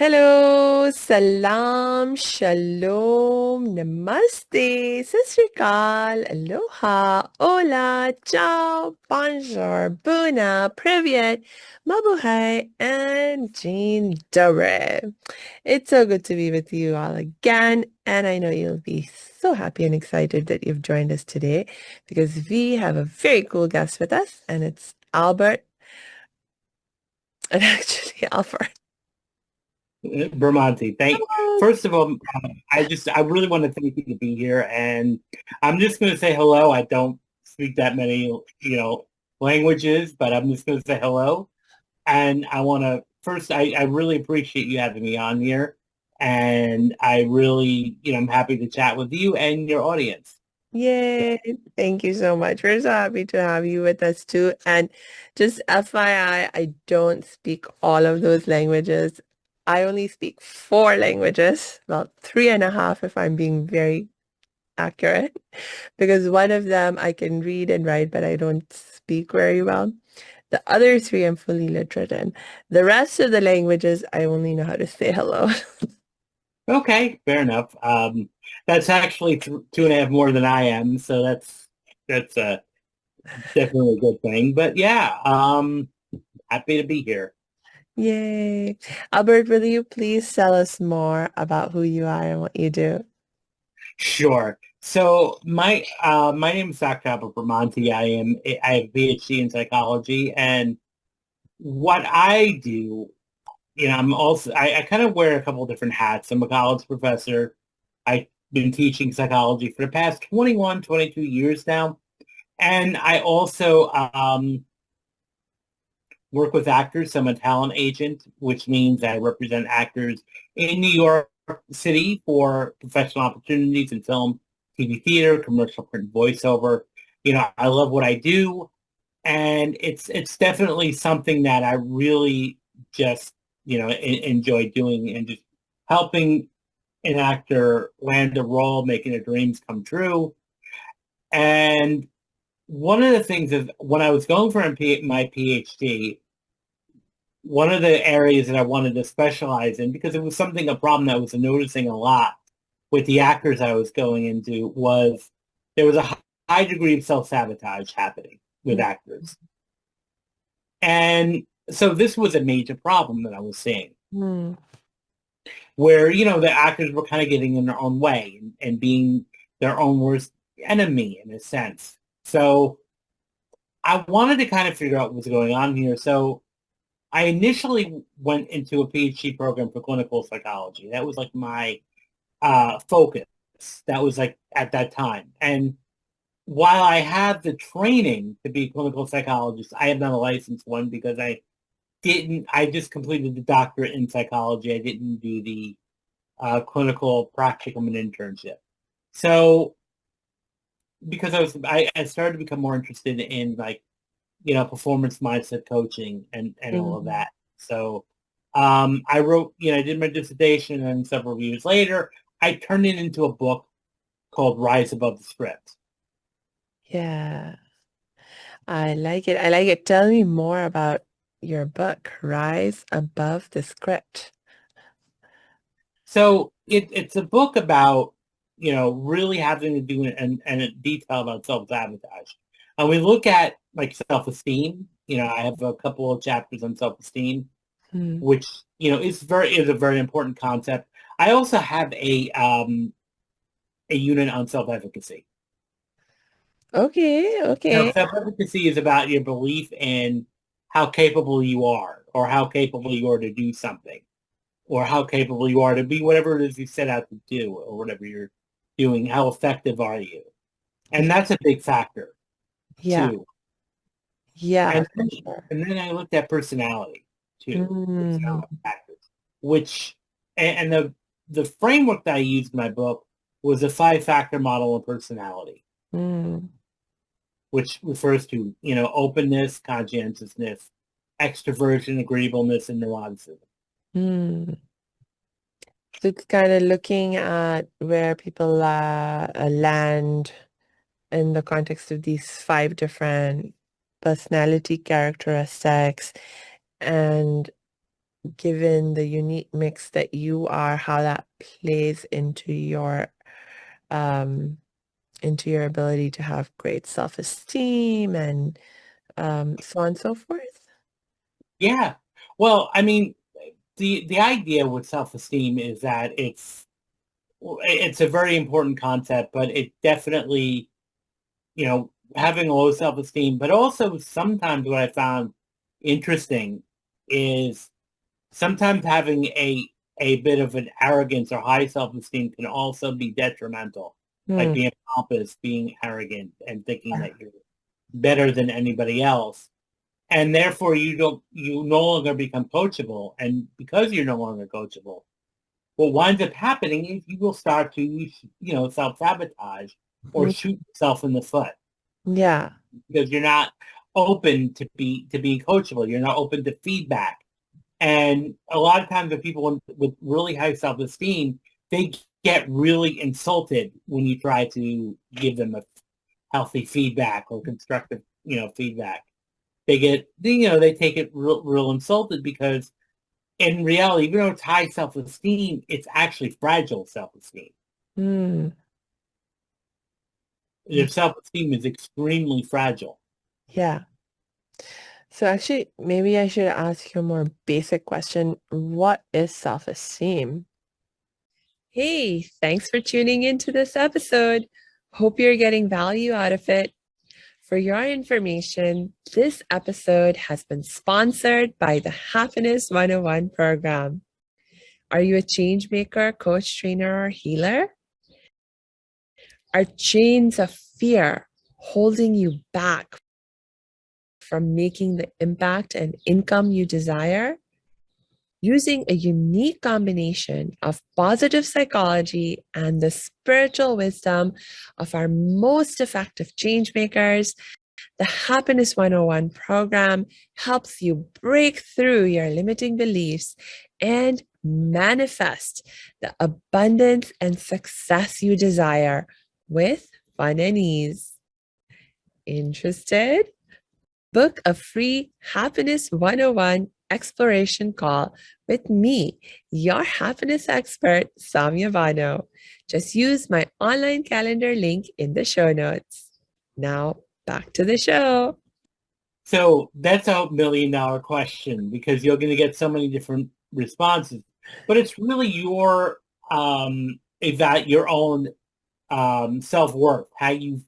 Hello, salam, shalom, namaste, sat sri akal, aloha, hola, ciao, bonjour, buna, privyet, mabuhay, and jean dobry. It's so good to be with you all again, and I know you'll be so happy and excited that you've joined us today because we have a very cool guest with us, and it's Albert, and actually Albert. Bramante, first of all, I really want to thank you to be here, and I'm just going to say hello. I don't speak that many, languages, but I'm just going to say hello. And I want to first, I really appreciate you having me on here, and I really, I'm happy to chat with you and your audience. Yay. Thank you so much. We're so happy to have you with us too. And just FYI, I don't speak all of those languages. I only speak four languages, well, three and a half if I'm being very accurate, because one of them I can read and write, but I don't speak very well. The other three I'm fully literate in. The rest of the languages, I only know how to say hello. Okay, fair enough. That's actually two and a half more than I am, so that's definitely a good thing. But yeah, happy to be here. Yay. Albert, will you please tell us more about who you are and what you do? Sure. So my name is Dr. Albert Bramante. I have a PhD in psychology, and what I do, I kind of wear a couple of different hats. I'm a college professor. I've been teaching psychology for the past 21, 22 years now, and I also work with actors. So I'm a talent agent, which means I represent actors in New York City for professional opportunities in film, TV theater, commercial print voiceover. I love what I do, and it's definitely something that I really just, enjoy doing and just helping an actor land a role, making their dreams come true. And one of the things is when I was going for my PhD, one of the areas that I wanted to specialize in, because it was a problem that I was noticing a lot with the actors I was going into, was there was a high degree of self-sabotage happening with actors. And so this was a major problem that I was seeing, Hmm. where, the actors were kind of getting in their own way and being their own worst enemy in a sense. So I wanted to kind of figure out what was going on here. So I initially went into a PhD program for clinical psychology. That was like my focus. That was like at that time. And while I have the training to be a clinical psychologist, I am not a licensed one because I just completed the doctorate in psychology. I didn't do the clinical practicum and internship. So because I started to become more interested in like, performance mindset coaching and all of Mhm. that. So I wrote, I did my dissertation, and several years later, I turned it into a book called Rise Above the Script. Yeah, I like it. I like it. Tell me more about your book, Rise Above the Script. So it's a book about, really having to do and a detail about self-sabotage. And we look at like self-esteem. I have a couple of chapters on self-esteem, Hmm. which, is a very important concept. I also have a unit on self-efficacy. Okay, Now, okay. self-efficacy is about your belief in how capable you are, or how capable you are to do something, or how capable you are to be whatever it is you set out to do, or whatever you're doing. How effective are you? And Y- that's a big factor Yeah, too. yeah, And for then, sure. and then I looked at personality too, Mm, personality factors, which and the framework that I used in my book was a five-factor model of personality, mm, which refers to, openness, conscientiousness, extroversion, agreeableness, and neuroticism. mm. So it's kind of looking at where people land in the context of these five different personality characteristics and given the unique mix that you are, how that plays um, into your ability to have great self-esteem and so on and so forth? Yeah. Well, I mean, the idea with self-esteem is that it's a very important concept, but it definitely, having low self-esteem, but also sometimes what I found interesting is sometimes having a bit of an arrogance or high self-esteem can also be detrimental, like Hmm. being pompous, being arrogant, and thinking that you're better than anybody else. And therefore you no longer become coachable. And because you're no longer coachable, what winds up happening is you will start to, self-sabotage or shoot yourself in the foot Yeah. because you're not open to being coachable. You're not open to feedback. And a lot of times with people with really high self-esteem, they get really insulted when you try to give them a healthy feedback or constructive, feedback. They take it real insulted because in reality, even though it's high self-esteem, it's actually fragile self-esteem. Hmm. Their self-esteem is extremely fragile. Yeah. So actually, maybe I should ask you a more basic question. What is self-esteem? Hey, thanks for tuning into this episode. Hope you're getting value out of it. For your information, this episode has been sponsored by the Happiness 101 program. Are you a change maker, coach, trainer, or healer? Are chains of fear holding you back from making the impact and income you desire? Using a unique combination of positive psychology and the spiritual wisdom of our most effective change makers, the Happiness 101 program helps you break through your limiting beliefs and manifest the abundance and success you desire with fun and ease. Interested? Book a free Happiness 101 exploration call with me, your happiness expert, Samia Bano. Just use my online calendar link in the show notes. Now, back to the show. So that's $1 million question because you're going to get so many different responses. But it's really your own self-worth, how you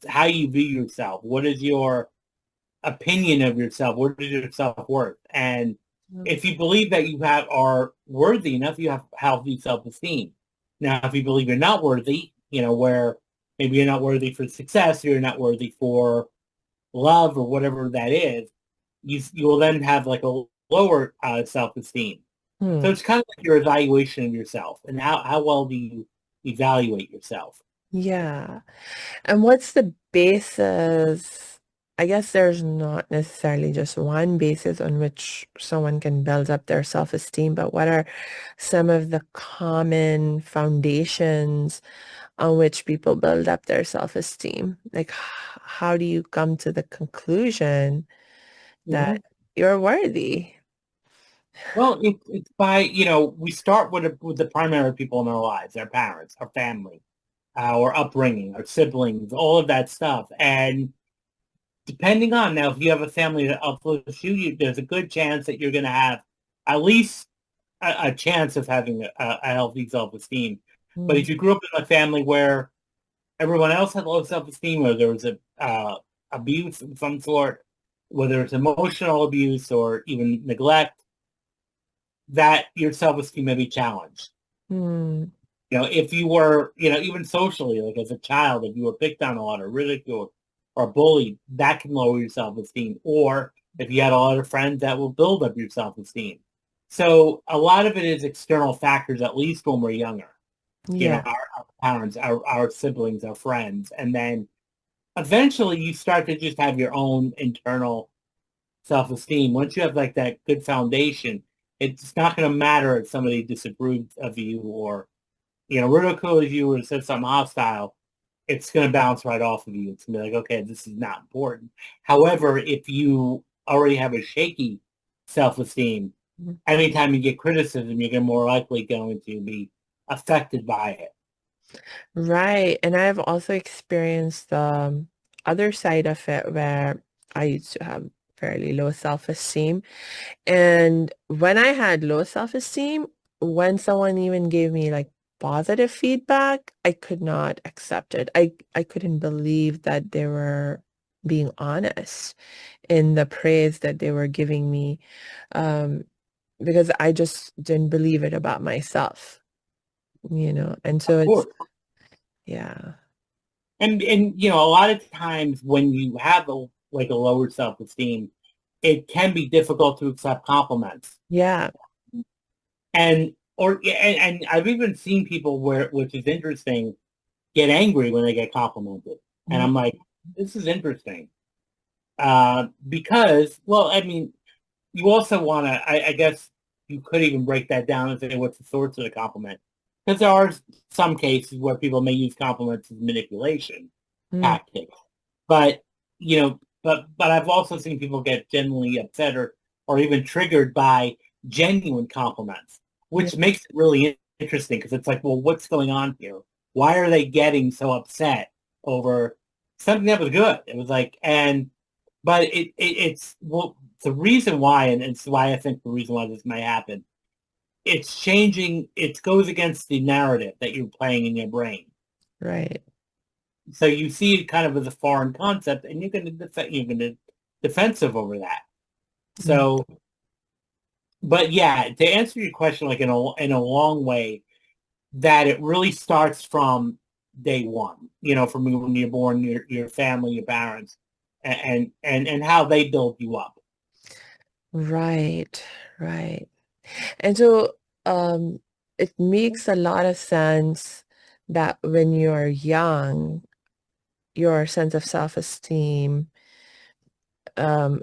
view yourself. What is your opinion of yourself? What is your self-worth? And if you believe that are worthy enough, you have healthy self-esteem. Now, if you believe you're not worthy, where maybe you're not worthy for success, or you're not worthy for love or whatever that is, you will then have like a lower self-esteem. So Hmm. it's kind of like your evaluation of yourself and how well do you evaluate yourself. Yeah. And what's the basis? I guess there's not necessarily just one basis on which someone can build up their self-esteem, but what are some of the common foundations on which people build up their self-esteem? Like, how do you come to the conclusion that Mhm. you're worthy? Well, it's by, we start with the primary people in our lives, our parents, our family, our upbringing, our siblings, all of that stuff. And depending on now, if you have a family that uplifts there's a good chance that you're going to have at least a chance of having a healthy self-esteem. But Mm. if you grew up in a family where everyone else had low self-esteem, or there was a abuse of some sort, whether it's emotional abuse or even neglect, that your self-esteem may be challenged. Mm. If you were, even socially, like as a child, if you were picked on a lot or ridiculed or bullied, that can lower your self-esteem. Or if you had a lot of friends, that will build up your self-esteem. So a lot of it is external factors, at least when we're younger. Yeah. Our parents, our siblings, our friends. And then eventually you start to just have your own internal self-esteem. Once you have like that good foundation, it's not going to matter if somebody disapproves of you or ridicules you or says something hostile. It's going to bounce right off of you. It's going to be like, okay, this is not important. However, if you already have a shaky self-esteem, anytime you get criticism, you're more likely going to be affected by it. Right. And I've also experienced the other side of it where I used to have fairly low self-esteem. And when I had low self-esteem, when someone even gave me like positive feedback, I could not accept it. I couldn't believe that they were being honest in the praise that they were giving me, um, because I just didn't believe it about myself, And so Of it's, course. yeah, And a lot of times when you have a lower self-esteem, it can be difficult to accept compliments. yeah. And I've even seen people which is interesting, get angry when they get complimented. And Mm, I'm like, this is interesting. Because, well, I mean, you also want to, I guess you could even break that down and say, what's the source of the compliment? Because there are some cases where people may use compliments as manipulation mm, tactics. But, but I've also seen people get genuinely upset or even triggered by genuine compliments, yeah, which makes it really interesting because it's like, well, what's going on here? Why are they getting so upset over something that was good? It was like, but it's well, the reason why, and it's why I think the reason why this may happen, it's changing, it goes against the narrative that you're playing in your brain. right. So you see it kind of as a foreign concept, and you're going to defensive over that. Mm, So, but yeah, to answer your question, like in a long way, that it really starts from day one. From when you're born, your family, your parents, and how they build you up. right, right. And so it makes a lot of sense that when you're young, your sense of self-esteem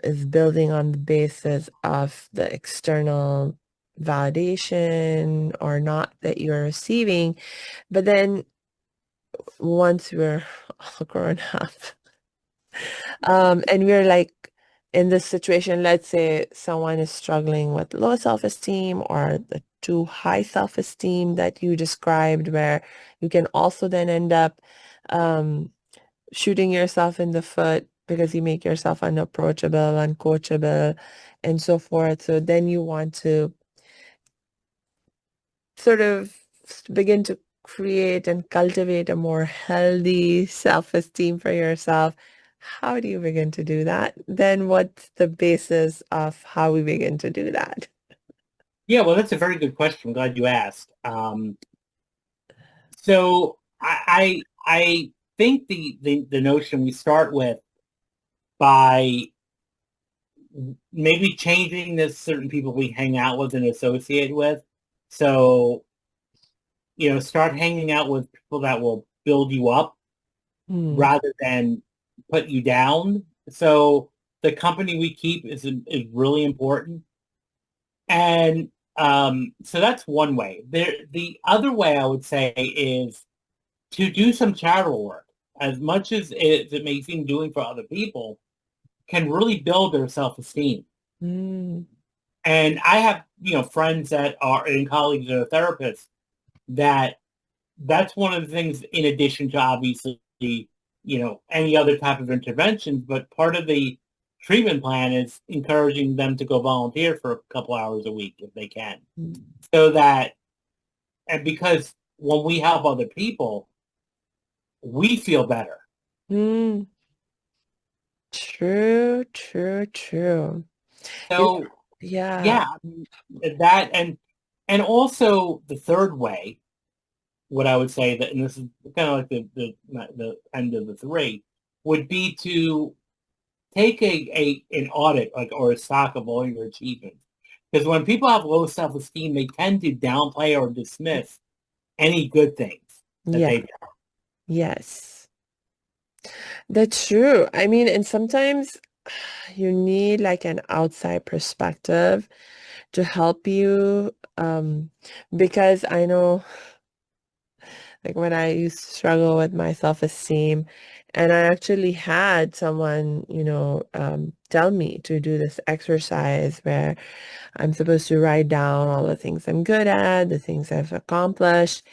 is building on the basis of the external validation or not that you're receiving. But then once we're all grown up, and we're like in this situation, let's say someone is struggling with low self-esteem or the too high self-esteem that you described, where you can also then end up um, shooting yourself in the foot because you make yourself unapproachable, uncoachable, and so forth. So then you want to sort of begin to create and cultivate a more healthy self-esteem for yourself. How do you begin to do that? Then what's the basis of how we begin to do that? Yeah, well, that's a very good question. I'm glad you asked. So I think the notion we start with by maybe changing the certain people we hang out with and associate with. So, start hanging out with people that will build you up Hmm. rather than put you down. So the company we keep is really important. And so that's one way. The other way I would say is to do some charitable work. As much as it may seem doing for other people, can really build their self-esteem. Hmm. And I have, friends that are and colleagues that are therapists that's one of the things in addition to obviously, any other type of interventions, but part of the treatment plan is encouraging them to go volunteer for a couple hours a week if they can. So that, and because when we help other people, we feel better. Hmm. True, true, true. You know, So yeah. yeah, that and also the third way, what I would say that, and this is kind of like the end of the three, would be to take an audit like or a stock of all your achievements. Because when people have low self-esteem, they tend to downplay or dismiss any good things that Yeah. they've done. Yes. That's true. I mean, and sometimes you need like an outside perspective to help you, because I know like when I used to struggle with my self-esteem. And I actually had someone, tell me to do this exercise where I'm supposed to write down all the things I'm good at, the things I've accomplished,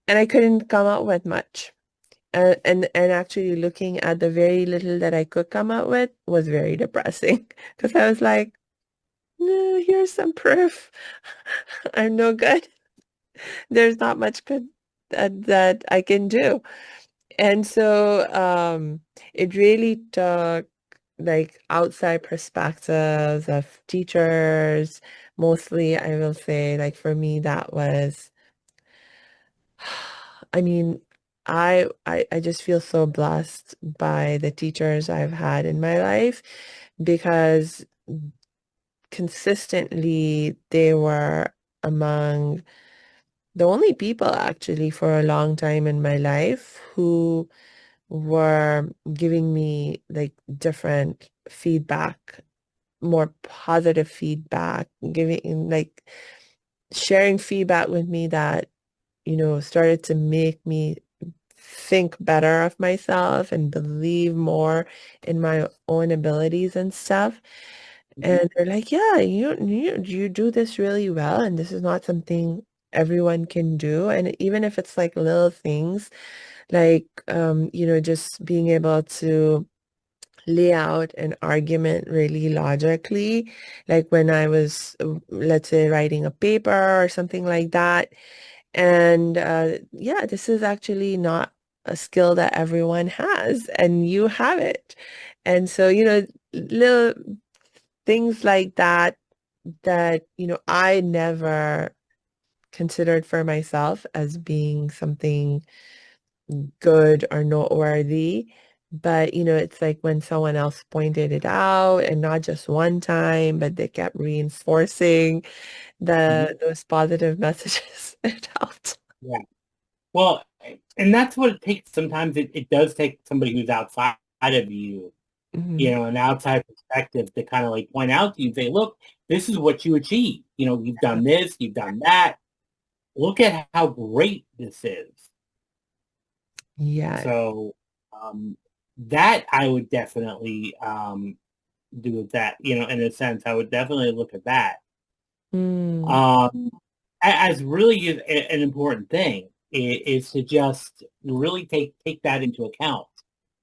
and I couldn't come up with much. And actually looking at the very little that I could come up with was very depressing because I was like, no, here's some proof. I'm no good. There's not much good that I can do. And so it really took like outside perspectives of teachers. Mostly, I will say, like for me, that was, I mean, I just feel so blessed by the teachers I've had in my life because consistently they were among the only people actually for a long time in my life who were giving me like different feedback, more positive feedback, giving like sharing feedback with me that, started to make me think better of myself and believe more in my own abilities and stuff. Mhm. And they're like, yeah, you do this really well, and this is not something everyone can do. And even if it's like little things, like just being able to lay out an argument really logically, like when I was, let's say, writing a paper or something like that. And yeah, this is actually not a skill that everyone has, and you have it. And so, little things like that, I never considered for myself as being something good or noteworthy. But, it's like when someone else pointed it out, and not just one time, but they kept reinforcing Mhm. those positive messages. It helped. Yeah. Well, and that's what it takes. Sometimes it does take somebody who's outside of you, Mhm. an outside perspective to kind of like point out to you and say, look, this is what you achieved. You've done this, you've done that. Look at how great this is. Yeah. So that I would definitely do with that, in a sense, I would definitely look at that. Mm. Um, as really an important thing is to just really take that into account,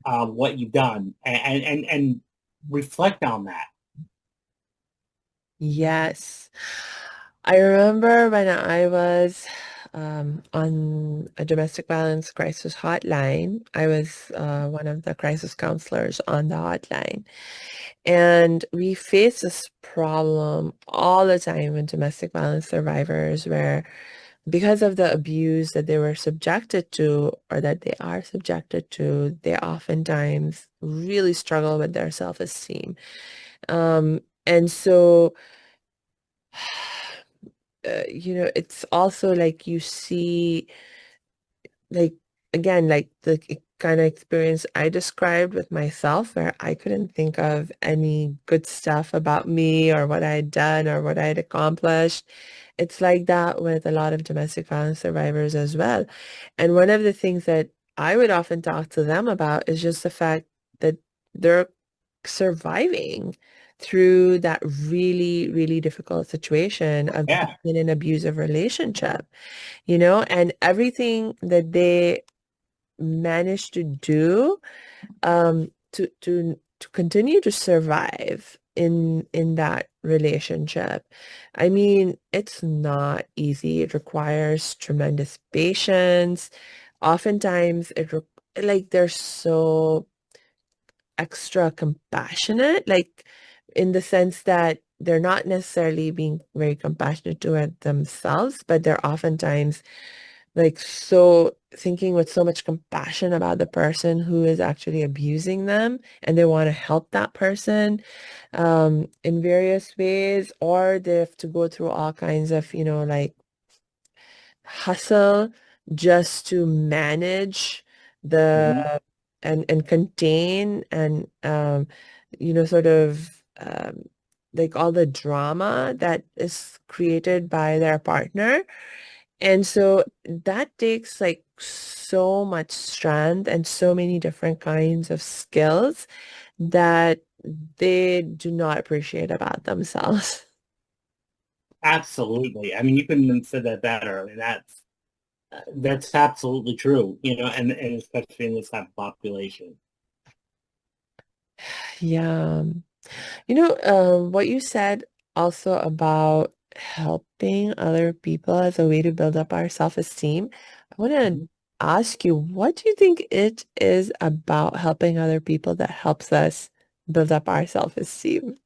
what you've done, and reflect on that. Yes. I remember when I was on a domestic violence crisis hotline. I was one of the crisis counselors on the hotline. And we face this problem all the time with domestic violence survivors where because of the abuse that they were subjected to or that they are subjected to, they oftentimes really struggle with their self-esteem. And so it's also like you see, like, again, like the kind of experience I described with myself, where I couldn't think of any good stuff about me or what I had done or what I had accomplished. It's like that with a lot of domestic violence survivors as well. And one of the things that I would often talk to them about is just the fact that they're surviving through that really, really difficult situation of Yeah. being in an abusive relationship, and everything that they managed to do to continue to survive in that relationship. I mean, it's not easy. It requires tremendous patience. Oftentimes, like they're so extra compassionate, like in the sense that they're not necessarily being very compassionate toward themselves, but they're oftentimes like so thinking with so much compassion about the person who is actually abusing them, and they want to help that person in various ways, or they have to go through all kinds of, like hustle just to manage Hmm. the and contain and sort of like all the drama that is created by their partner. And so that takes like so much strength and so many different kinds of skills that they do not appreciate about themselves. Absolutely. I mean, you couldn't have said that better. I mean, that's absolutely true, and especially in this type of population. Yeah. What you said also about helping other people as a way to build up our self-esteem. I want to Mhm. ask you, what do you think it is about helping other people that helps us build up our self-esteem?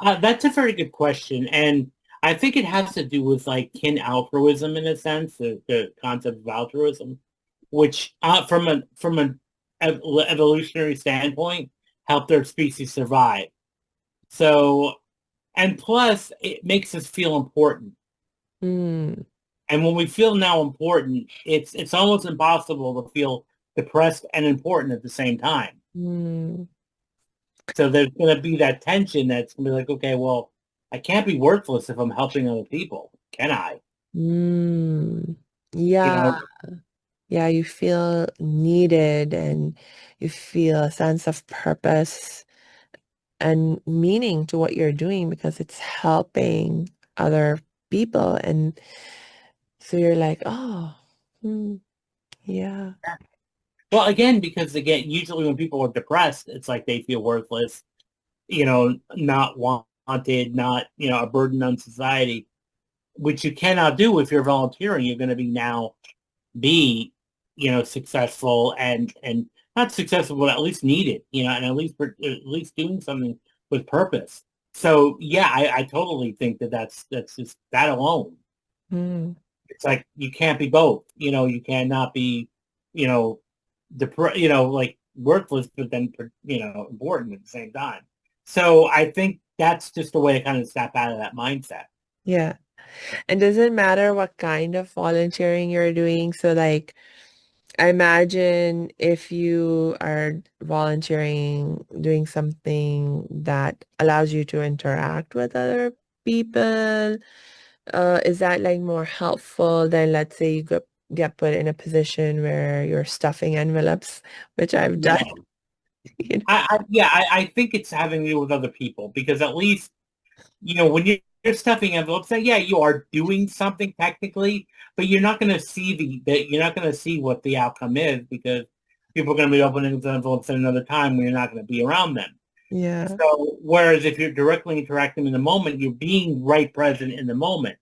That's a very good question, and I think it has to do with like kin altruism in a sense, the concept of altruism, which from an evolutionary standpoint helped our species survive. So, and plus, it makes us feel important. Mm, And when we feel now important, it's almost impossible to feel depressed and important at the same time. mm, So there's going to be that tension that's going to be like, okay, well, I can't be worthless if I'm helping other people, can I? mm. You Yeah, know, yeah, you feel needed and you feel a sense of purpose and meaning to what you're doing because it's helping other people. And so you're like, oh, hmm, yeah, well, again, because again, usually when people are depressed, it's like they feel worthless, not wanted, not, a burden on society, which you cannot do if you're volunteering. You're going to be successful and not successful, but at least needed, and at least doing something with purpose. So yeah, I totally think that's just that alone. mm, It's like you can't be both. You cannot be, you know, like worthless, but then important at the same time. So I think that's just a way to kind of snap out of that mindset. yeah. And does it matter what kind of volunteering you're doing? So like, I imagine if you are volunteering, doing something that allows you to interact with other people, is that like more helpful than let's say you get put in a position where you're stuffing envelopes, which I've done, No, you know? I think it's having to do with other people because at least when you're stuffing envelopes, then yeah, you are doing something technically, but you're not going to see you're not going to see what the outcome is because people are going to be opening the envelopes at another time when you're not going to be around them. Yeah. So, whereas if you're directly interacting in the moment, you're being right present in the moment.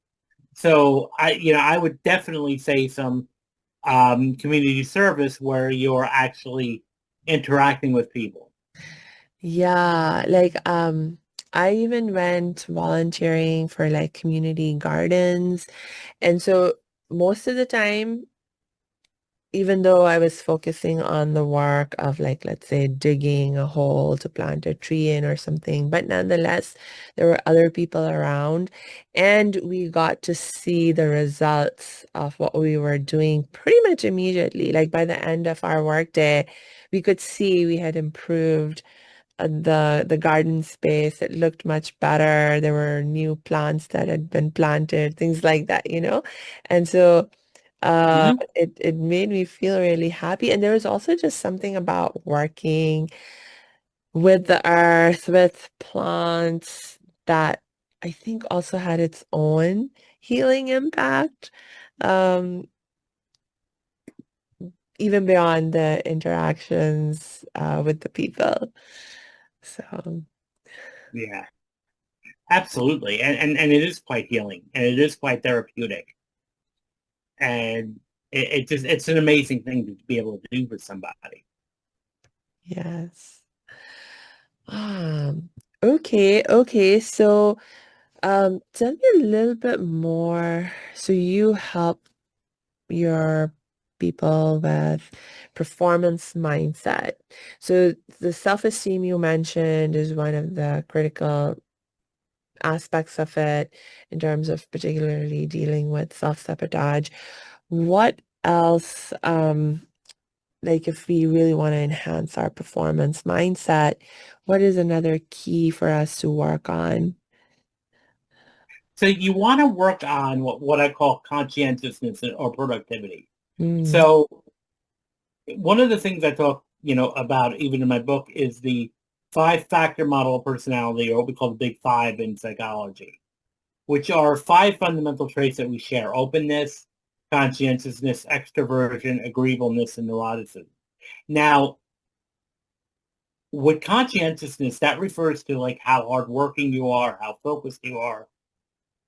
So, I would definitely say some community service where you're actually interacting with people. Yeah, like I even went volunteering for like community gardens. And so most of the time, even though I was focusing on the work of like, let's say, digging a hole to plant a tree in or something, but nonetheless, there were other people around and we got to see the results of what we were doing pretty much immediately. Like by the end of our workday, we could see we had improved the garden space. It looked much better. There were new plants that had been planted, things like that, you know? And so Hmm. it made me feel really happy. And there was also just something about working with the earth, with plants that I think also had its own healing impact, um, even beyond the interactions with the people. So Yeah. Absolutely. And it is quite healing and it is quite therapeutic. And it's an amazing thing to be able to do for somebody. yes. Um, okay. So tell me a little bit more. So you help your people with performance mindset. So the self-esteem you mentioned is one of the critical aspects of it in terms of particularly dealing with self-sabotage. What else, like if we really want to enhance our performance mindset, what is another key for us to work on? So you want to work on what I call conscientiousness or productivity. Mm. So one of the things I talk, about even in my book is the five-factor model of personality, or what we call the big five in psychology, which are five fundamental traits that we share: openness, conscientiousness, extroversion, agreeableness, and neuroticism. Now, with conscientiousness, that refers to like how hardworking you are, how focused you are,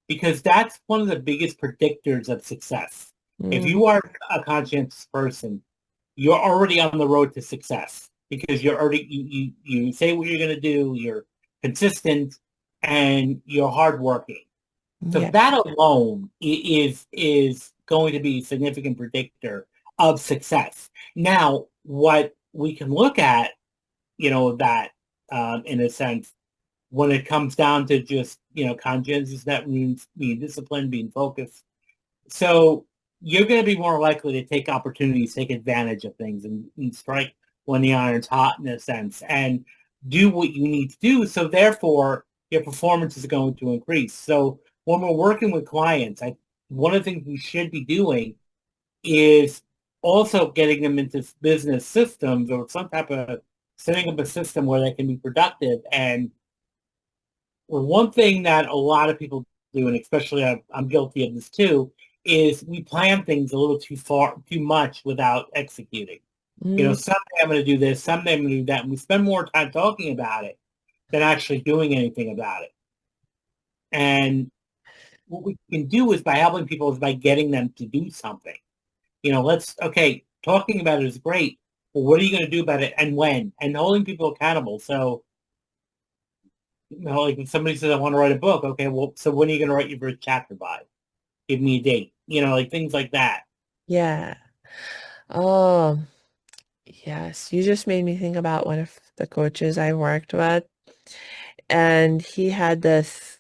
because that's one of the biggest predictors of success. If Mm. you are a conscientious person, you're already on the road to success because you're already you say what you're going to do, you're consistent, and you're hardworking. So Yeah. that alone is going to be a significant predictor of success. Now, what we can look at, that in a sense, when it comes down to just conscientious, that means being disciplined, being focused. So you're going to be more likely to take opportunities, take advantage of things, and strike when the iron's hot in a sense, and do what you need to do. So therefore, your performance is going to increase. So when we're working with clients, one of the things we should be doing is also getting them into business systems or some type of setting up a system where they can be productive. And one thing that a lot of people do, and especially I'm guilty of this too, is we plan things a little too far, too much without executing. Mm. Someday I'm going to do this, someday I'm going to do that, and we spend more time talking about it than actually doing anything about it. And what we can do is by helping people is by getting them to do something. Talking about it is great, but what are you going to do about it and when? And holding people accountable. So like if somebody says, I want to write a book, okay, well, so when are you going to write your first chapter by? Give me a date, like things like that. Yeah. Oh, yes. You just made me think about one of the coaches I worked with, and he had this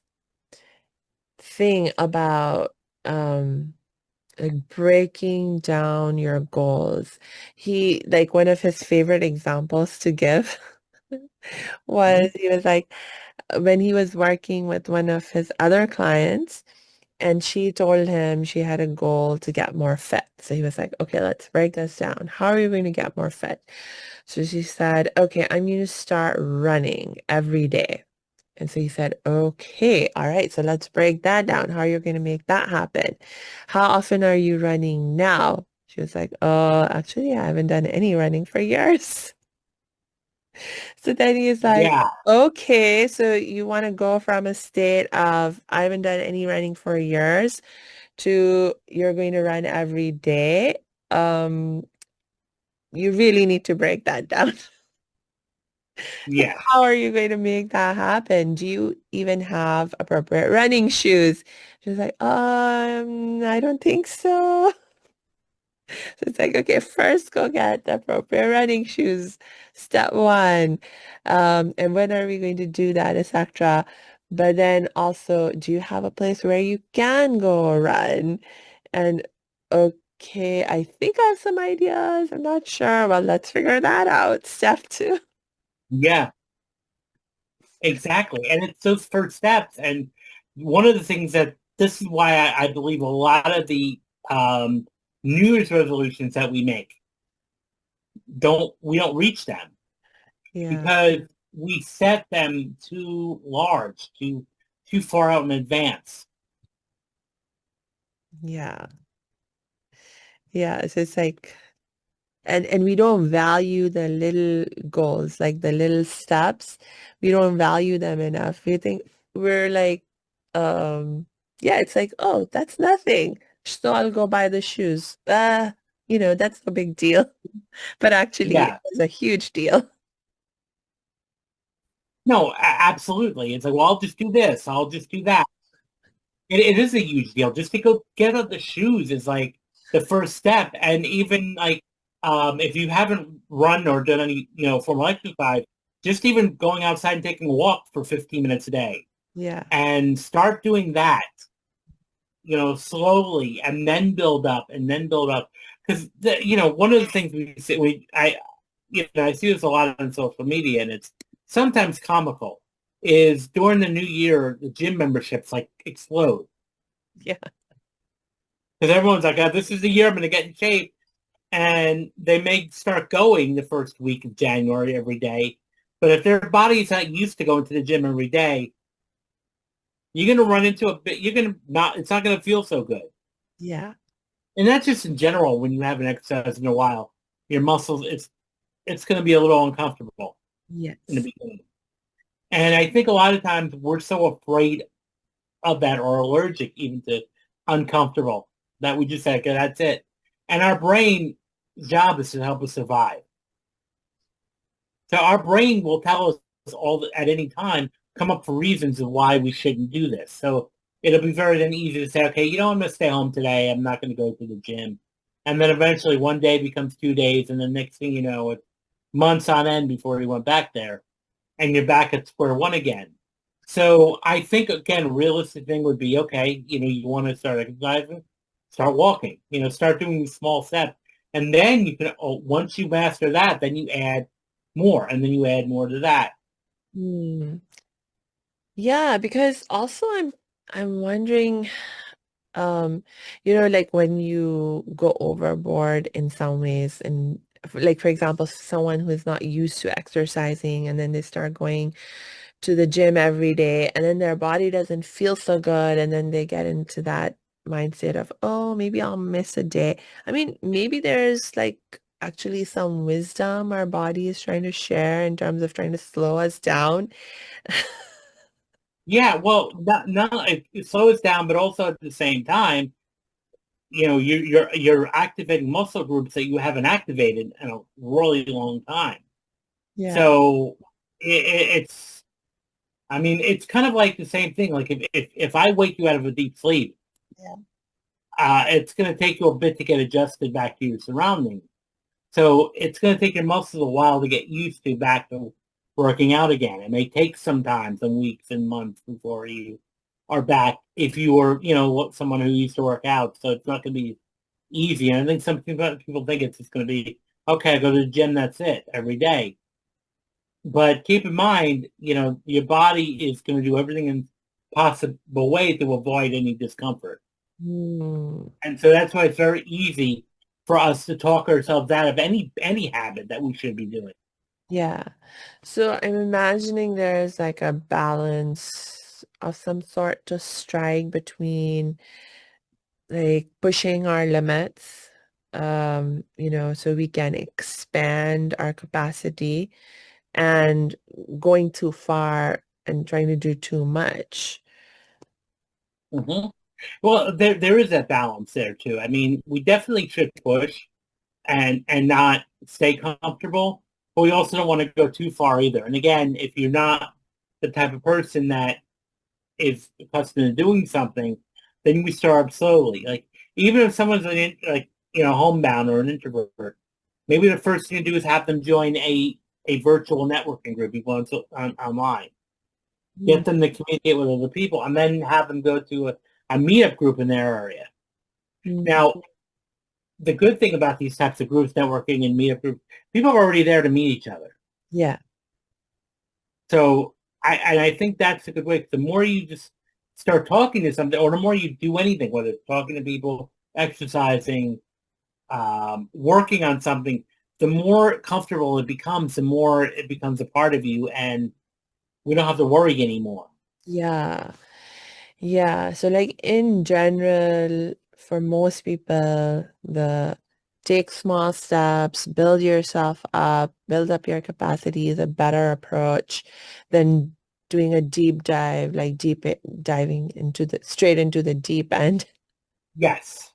thing about like breaking down your goals. He like one of his favorite examples to give Mhm. was he was like when he was working with one of his other clients, and she told him she had a goal to get more fit. So he was like, okay, let's break this down. How are you going to get more fit? So she said, okay, I'm going to start running every day. And so he said, okay, all right, so let's break that down. How are you going to make that happen? How often are you running now? She was like, oh, actually, I haven't done any running for years. So then he's like, Yeah, okay, so you want to go from a state of I haven't done any running for years to you're going to run every day. Um, you really need to break that down. Like, yeah. how are you going to make that happen? Do you even have appropriate running shoes? She's like, I don't think so. So it's like, okay, first go get the appropriate running shoes. Step one. And when are we going to do that, etc. But then also, do you have a place where you can go run? And okay, I think I have some ideas. I'm not sure. Well, let's figure that out. Step two. Yeah, exactly. And it's those first steps. And one of the things that this is why I believe a lot of the New Year's resolutions that we make we don't reach them Yeah, because we set them too large, too far out in advance. yeah, yeah. So it's like, and we don't value the little goals, like the little steps. We don't value them enough. We think we're like, um, yeah, it's like, oh, that's nothing. So I'll go buy the shoes. That's no big deal. But actually, Yeah. it's a huge deal. No, absolutely. It's like, well, I'll just do this. I'll just do that. It is a huge deal. Just to go get out the shoes is like the first step. And even like, if you haven't run or done any, formal exercise, just even going outside and taking a walk for 15 minutes a day Yeah, and start doing that, slowly and then build up and then build up. Because, one of the things we say, I see this a lot on social media and it's sometimes comical. is during the new year, the gym memberships like explode. Yeah. Because everyone's like, oh, this is the year I'm going to get in shape. And they may start going the first week of January every day. But if their body's not used to going to the gym every day, you're going to run into a bit, you're going to not, it's not going to feel so good. Yeah. And that's just in general when you haven't exercised in a while. Your muscles, it's going to be a little uncomfortable in the Yes. beginning. And I think a lot of times we're so afraid of that or allergic even to uncomfortable that we just say, okay, that's it. And our brain's job is to help us survive. So our brain will tell us at any time, come up for reasons of why we shouldn't do this. So it'll be very then easy to say, okay, you know, I'm going to stay home today. I'm not going to go to the gym. And then eventually one day becomes 2 days. And the next thing you know, it's months on end before you went back there. And you're back at square one again. So I think, again, a realistic thing would be, okay, you know, you want to start exercising, start walking, you know, start doing these small steps. And then you can, once you master that, then you add more, and then you add more to that. Hmm. Yeah, because also I'm wondering, um, like when you go overboard in some ways, and like for example, someone who is not used to exercising and then they start going to the gym every day and then their body doesn't feel so good and then they get into that mindset of, oh, maybe I'll miss a day. I mean, maybe there's like actually some wisdom our body is trying to share in terms of trying to slow us down. Yeah, well, not it slows down, but also at the same time, you know, you're activating muscle groups that you haven't activated in a really long time. Yeah. So it's, I mean, it's kind of like the same thing. Like if I wake you out of a deep sleep, Yeah. it's going to take you a bit to get adjusted back to your surroundings. So it's going to take your muscles a while to get used to back to working out again. It may take some time, some weeks and months before you are back. If you were, you know, someone who used to work out, so it's not going to be easy. And I think some people think it's just going to be okay. I go to the gym, that's it, every day. But keep in mind, you know, your body is going to do everything in possible way to avoid any discomfort. Hmm. And so that's why it's very easy for us to talk ourselves out of any habit that we should be doing. Yeah. So I'm imagining there's like a balance of some sort to strike between like pushing our limits, so we can expand our capacity and going too far and trying to do too much. Hmm. Well, there is that balance there too. I mean, we definitely should push and not stay comfortable, but we also don't want to go too far either. And again, if you're not the type of person that is accustomed to doing something, then we start slowly. Like even if someone's like you know homebound or an introvert, maybe the first thing to do is have them join a virtual networking group you want online. Mm, Get them to communicate with other people, and then have them go to a meetup group in their area. mm, Now, the good thing about these types of groups, networking and meetup groups, people are already there to meet each other. yeah, So I think that's a good way. The more you just start talking to something, or the more you do anything, whether it's talking to people, exercising, working on something, the more comfortable it becomes, the more it becomes a part of you, and we don't have to worry anymore. yeah, yeah. So like in general, for most people, the take small steps, build yourself up, build up your capacity is a better approach than doing a deep dive, like diving into the straight into the deep end. Yes.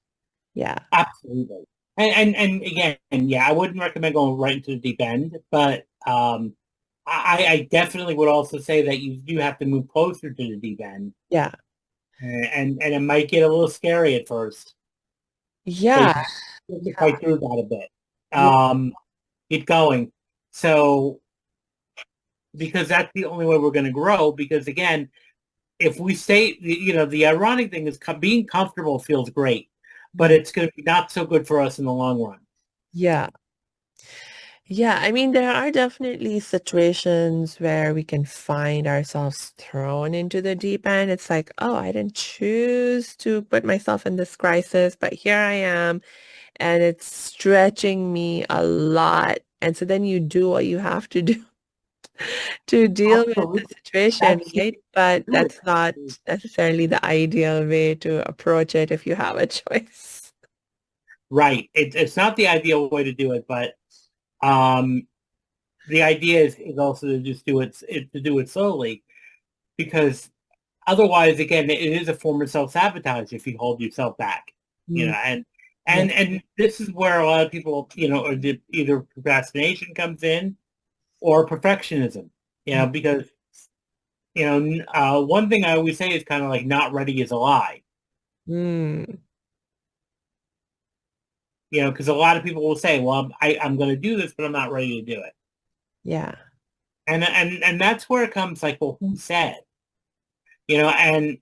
Yeah. Absolutely. And again, yeah, I wouldn't recommend going right into the deep end, but I definitely would also say that you do have to move closer to the deep end, Yeah. and it might get a little scary at first, but Yeah. you have to Yeah. fight through that a bit. Yeah. Keep going. So because that's the only way we're going to grow. Because again, if we stay, you know, the ironic thing is being comfortable feels great, but Mm. it's going to be not so good for us in the long run. Yeah. Yeah, I mean, there are definitely situations where we can find ourselves thrown into the deep end. It's like, oh, I didn't choose to put myself in this crisis, but here I am, and it's stretching me a lot. And so then you do what you have to do to deal with the Absolutely. situation, That's the way right? But to do that's not it. necessarily the ideal way to approach it if you have a choice. Right. It's not the ideal way to do it, but um, the idea is also to just to do it slowly, because otherwise, again, it is a form of self-sabotage if you hold yourself back, you know, Mm, and yeah. and this is where a lot of people, or either procrastination comes in or perfectionism, because one thing I always say is kind of like not ready is a lie, Mm, because a lot of people will say, well, I'm going to do this, but I'm not ready to do it. yeah. And that's where it comes like, well, who said? And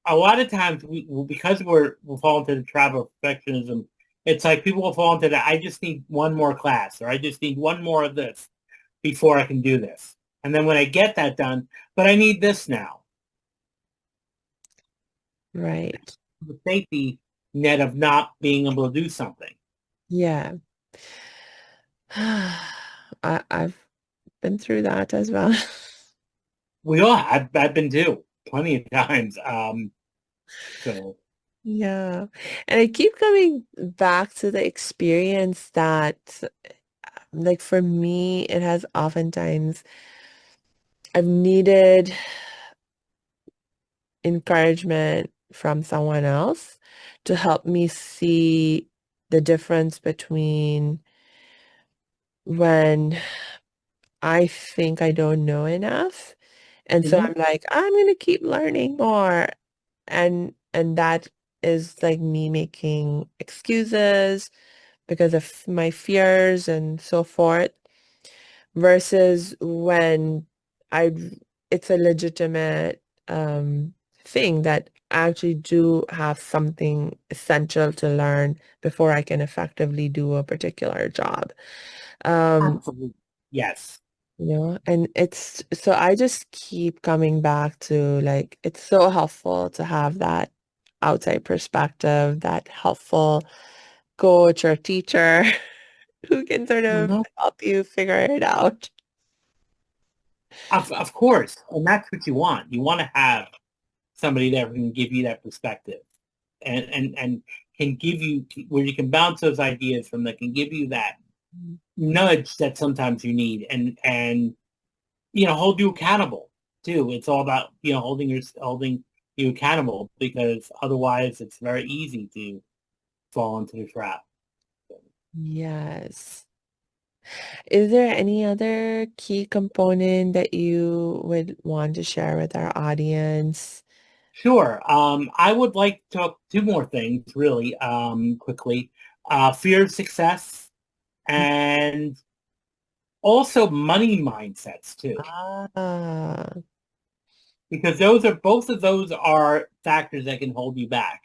a lot of times because we fall into the trap of perfectionism, it's like people will fall into that. I just need one more class, or I just need one more of this before I can do this. And then when I get that done, but I need this now. Right. The safety net of not being able to do something. Yeah. I've been through that as well. We all, I've been too plenty of times. So Yeah. And I keep coming back to the experience that, like, for me, it has oftentimes, I've needed encouragement from someone else to help me see the difference between when I think I don't know enough. And so mhm. I'm like, I'm gonna keep learning more. And that is like me making excuses because of my fears and so forth, versus when I it's a legitimate thing that I actually do have something essential to learn before I can effectively do a particular job. Um, Absolutely. Yes. and it's so I just keep coming back to, like, it's so helpful to have that outside perspective, that helpful coach or teacher who can sort of Mhm. help you figure it out. Of course. And that's what you want. You want to have somebody that can give you that perspective, and can give you where you can bounce those ideas from, that can give you that nudge that sometimes you need, and hold you accountable too. It's all about holding you accountable, because otherwise it's very easy to fall into the trap. Yes. Is there any other key component that you would want to share with our audience? Sure. I would like to talk two more things really, quickly. Fear of success, and also money mindsets too, Ah, because both of those are factors that can hold you back.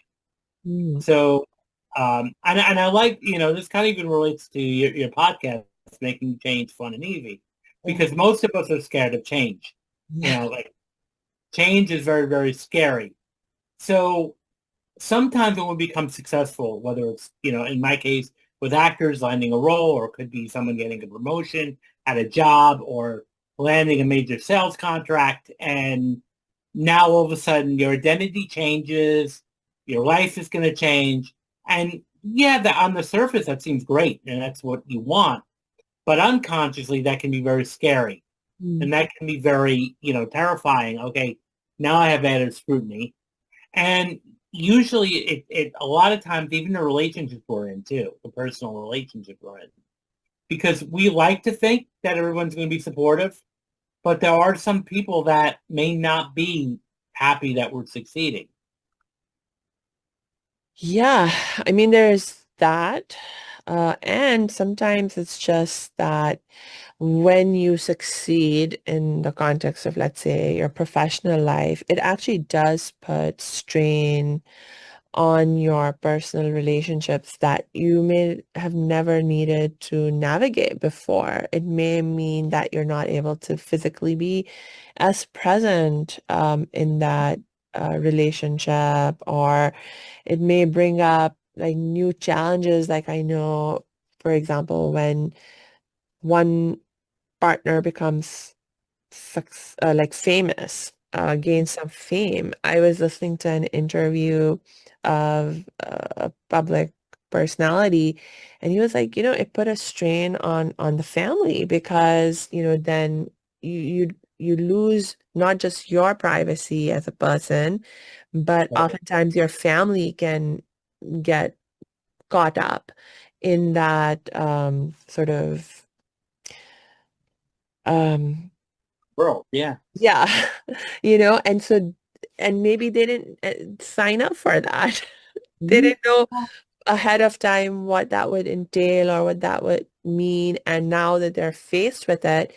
mm, So, and I like, this kind of even relates to your podcast, Making Change Fun and Easy, oh, because most of us are scared of change. yeah. Like, change is very, very scary. So sometimes when we become successful, whether it's, in my case, with actors landing a role, or it could be someone getting a promotion at a job, or landing a major sales contract, and now all of a sudden your identity changes, your life is going to change. And yeah, on the surface, that seems great, and that's what you want. But unconsciously, that can be very scary. Mm. And that can be very, terrifying. Okay, now I have added scrutiny. And usually a lot of times, even the relationships we're in too, the personal relationship we're in, because we like to think that everyone's going to be supportive, but there are some people that may not be happy that we're succeeding. Yeah, I mean, there's that. And sometimes it's just that when you succeed in the context of, let's say, your professional life, it actually does put strain on your personal relationships that you may have never needed to navigate before. It may mean that you're not able to physically be as present in that relationship, or it may bring up like new challenges. Like I know, for example, when one partner becomes like famous, gain some fame. I was listening to an interview of a public personality, and he was like, it put a strain on the family because, then you lose not just your privacy as a person, but Right. oftentimes your family can get caught up in that sort of um World, yeah. yeah, and so, and maybe they didn't sign up for that. They Mhm. didn't know ahead of time what that would entail or what that would mean. And now that they're faced with it,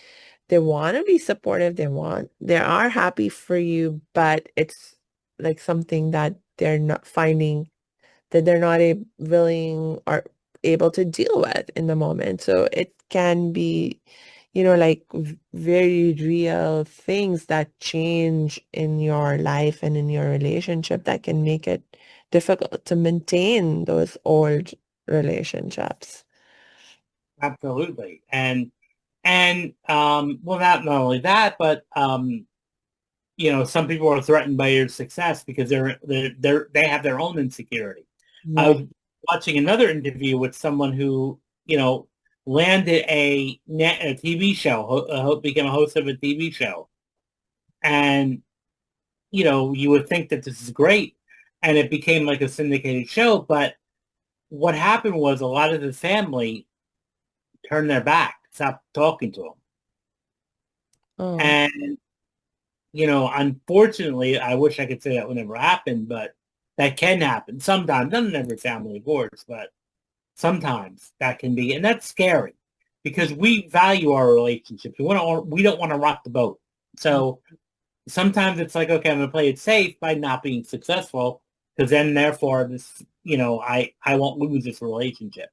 they want to be supportive. They are happy for you, but it's like something that they're not finding that they're not willing or able to deal with in the moment. So it can be, like very real things that change in your life and in your relationship that can make it difficult to maintain those old relationships. Absolutely. And well, not only that, but some people are threatened by your success because they have their own insecurity. I Yeah. was watching another interview with someone who, landed a TV show, became a host of a TV show. And, you would think that this is great. And it became like a syndicated show. But what happened was a lot of the family turned their back, stopped talking to him. Oh, And unfortunately, I wish I could say that would never happen, but that can happen sometimes. Not in every family, of course, but sometimes that can be, and that's scary because we value our relationships. We don't want to rock the boat. So sometimes it's like, okay, I'm going to play it safe by not being successful, because then, therefore, I won't lose this relationship.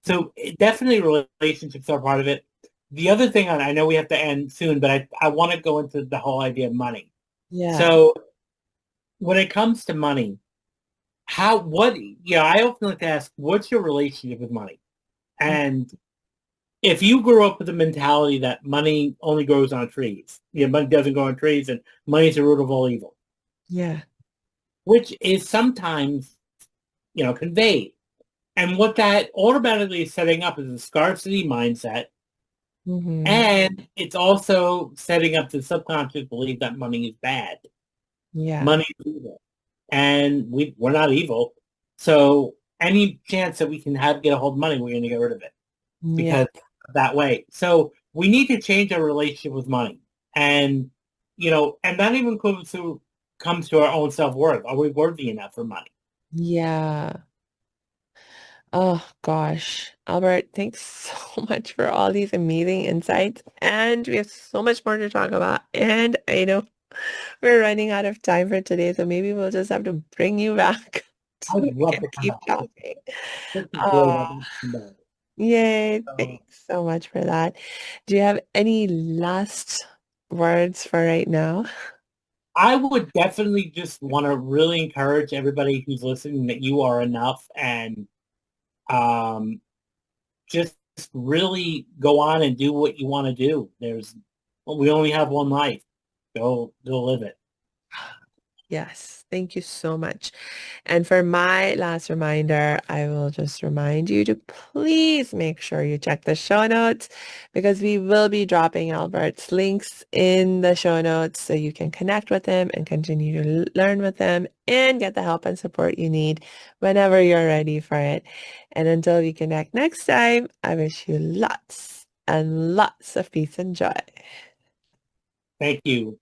So definitely, relationships are part of it. The other thing, I know we have to end soon, but I want to go into the whole idea of money. yeah. So when it comes to money, I often like to ask, what's your relationship with money? And if you grew up with the mentality that money only grows on trees, money doesn't grow on trees and money is the root of all evil, Yeah. which is sometimes, conveyed. And what that automatically is setting up is a scarcity mindset. Mm-hmm. And it's also setting up the subconscious belief that money is bad. Yeah. Money is evil. And we're not evil. So any chance that we can get a hold of money, we're going to get rid of it Yeah. because that way. So we need to change our relationship with money. And, and that even comes to our own self-worth. Are we worthy enough for money? Yeah. Oh gosh, Albert, thanks so much for all these amazing insights. And we have so much more to talk about. And I know we're running out of time for today, so maybe we'll just have to bring you back so I'd we love can to come keep back. talking. This is great. Oh, I'd love to come back. yay. So Thanks so much for that. Do you have any last words for right now? I would definitely just want to really encourage everybody who's listening that you are enough, and um, just really go on and do what you want to do. We only have one life. Go live it. Yes, thank you so much. And for my last reminder, I will just remind you to please make sure you check the show notes because we will be dropping Albert's links in the show notes so you can connect with him and continue to learn with him and get the help and support you need whenever you're ready for it. And until we connect next time, I wish you lots and lots of peace and joy. Thank you.